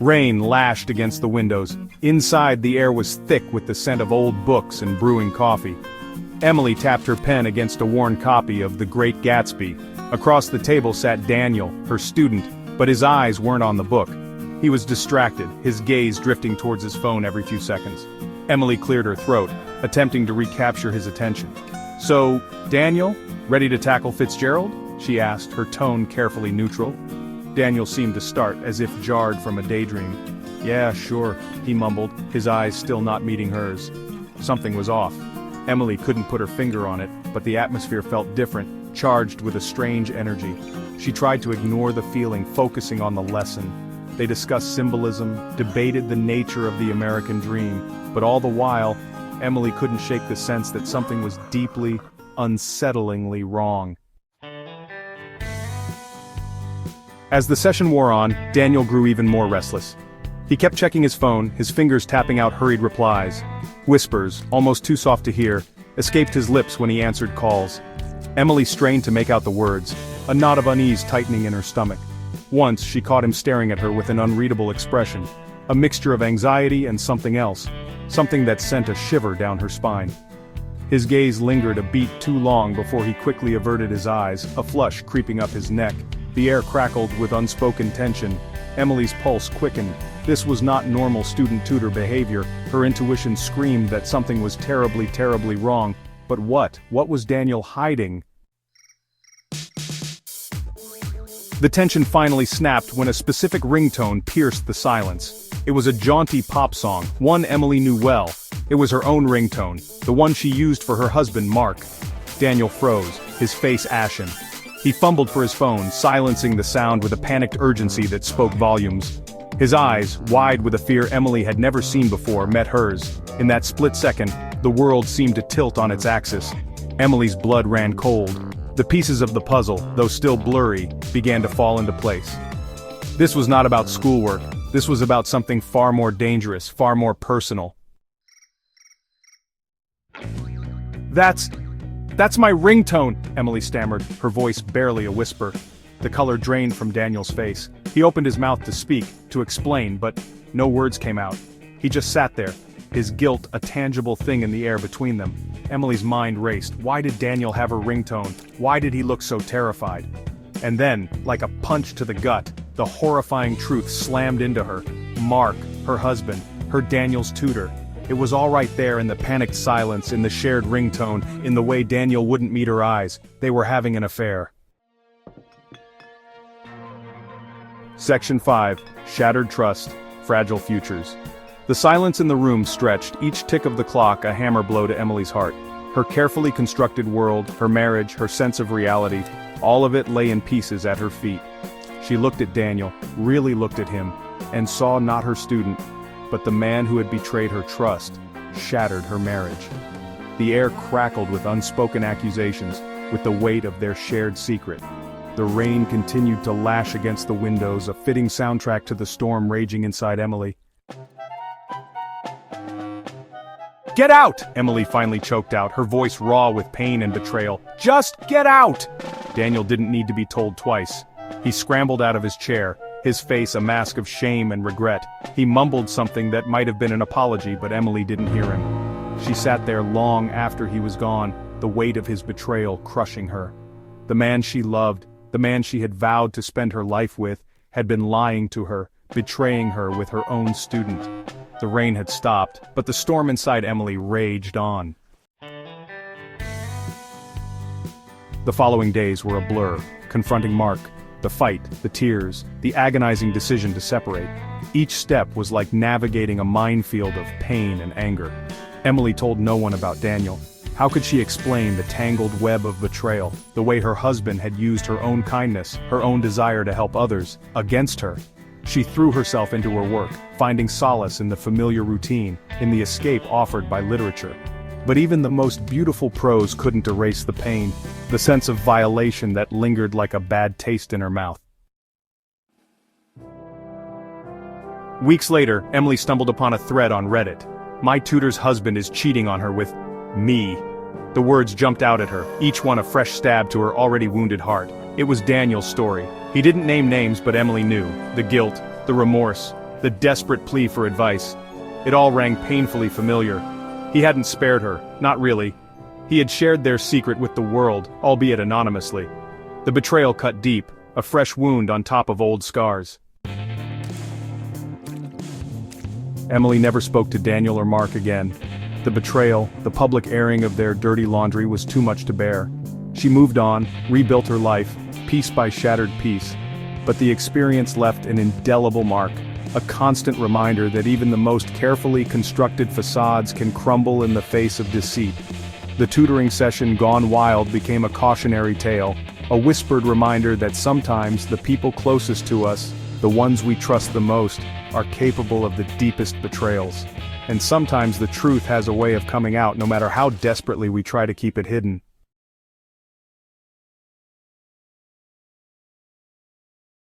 Rain lashed against the windows. Inside, the air was thick with the scent of old books and brewing coffee. Emily tapped her pen against a worn copy of The Great Gatsby. Across the table sat Daniel, her student, but his eyes weren't on the book. He was distracted, his gaze drifting towards his phone every few seconds. Emily cleared her throat, attempting to recapture his attention. "So, Daniel, ready to tackle Fitzgerald?" she asked, her tone carefully neutral. Daniel seemed to start, as if jarred from a daydream. "Yeah, sure," he mumbled, his eyes still not meeting hers. Something was off. Emily couldn't put her finger on it, but the atmosphere felt different, charged with a strange energy. She tried to ignore the feeling, focusing on the lesson. They discussed symbolism, debated the nature of the American dream, but all the while, Emily couldn't shake the sense that something was deeply, unsettlingly wrong. As the session wore on, Daniel grew even more restless. He kept checking his phone, his fingers tapping out hurried replies. Whispers, almost too soft to hear, escaped his lips when he answered calls. Emily strained to make out the words, a knot of unease tightening in her stomach. Once she caught him staring at her with an unreadable expression, a mixture of anxiety and something else, something that sent a shiver down her spine. His gaze lingered a beat too long before he quickly averted his eyes, a flush creeping up his neck. The air crackled with unspoken tension. Emily's pulse quickened. This was not normal student-tutor behavior. Her intuition screamed that something was terribly, terribly wrong. But what? What was Daniel hiding? The tension finally snapped when a specific ringtone pierced the silence. It was a jaunty pop song, one Emily knew well. It was her own ringtone, the one she used for her husband, Mark. Daniel froze, his face ashen. He fumbled for his phone, silencing the sound with a panicked urgency that spoke volumes. His eyes, wide with a fear Emily had never seen before, met hers. In that split second, the world seemed to tilt on its axis. Emily's blood ran cold. The pieces of the puzzle, though still blurry, began to fall into place. This was not about schoolwork. This was about something far more dangerous, far more personal. That's my ringtone," Emily stammered, her voice barely a whisper. The color drained from Daniel's face. He opened his mouth to speak, to explain, but no words came out. He just sat there, his guilt a tangible thing in the air between them. Emily's mind raced. Why did Daniel have her ringtone? Why did he look so terrified? And then, like a punch to the gut, the horrifying truth slammed into her. Mark, her husband, her Daniel's tutor. It was all right there in the panicked silence, in the shared ringtone, in the way Daniel wouldn't meet her eyes. They were having an affair. Section 5. Shattered Trust, Fragile Futures. The silence in the room stretched, each tick of the clock a hammer blow to Emily's heart. Her carefully constructed world, her marriage, her sense of reality, all of it lay in pieces at her feet. She looked at Daniel, really looked at him, and saw not her student, but the man who had betrayed her trust, shattered her marriage. The air crackled with unspoken accusations, with the weight of their shared secret. The rain continued to lash against the windows, a fitting soundtrack to the storm raging inside Emily. "Get out!" Emily finally choked out, her voice raw with pain and betrayal. "Just get out!" Daniel didn't need to be told twice. He scrambled out of his chair, his face a mask of shame and regret. He mumbled something that might have been an apology, but Emily didn't hear him. She sat there long after he was gone, the weight of his betrayal crushing her. The man she loved, the man she had vowed to spend her life with, had been lying to her, betraying her with her own student. The rain had stopped, but the storm inside Emily raged on. The following days were a blur, confronting Mark, the fight, the tears, the agonizing decision to separate. Each step was like navigating a minefield of pain and anger. Emily told no one about Daniel. How could she explain the tangled web of betrayal, the way her husband had used her own kindness, her own desire to help others, against her? She threw herself into her work, finding solace in the familiar routine, in the escape offered by literature. But even the most beautiful prose couldn't erase the pain, the sense of violation that lingered like a bad taste in her mouth. Weeks later, Emily stumbled upon a thread on Reddit. "My tutor's husband is cheating on her with me." The words jumped out at her, each one a fresh stab to her already wounded heart. It was Daniel's story. He didn't name names, but Emily knew. The guilt, the remorse, the desperate plea for advice. It all rang painfully familiar. He hadn't spared her, not really. He had shared their secret with the world, albeit anonymously. The betrayal cut deep, a fresh wound on top of old scars. Emily never spoke to Daniel or Mark again. The betrayal, the public airing of their dirty laundry was too much to bear. She moved on, rebuilt her life, piece by shattered piece. But the experience left an indelible mark, a constant reminder that even the most carefully constructed facades can crumble in the face of deceit. The tutoring session gone wild became a cautionary tale, a whispered reminder that sometimes the people closest to us, the ones we trust the most, are capable of the deepest betrayals. And sometimes the truth has a way of coming out no matter how desperately we try to keep it hidden.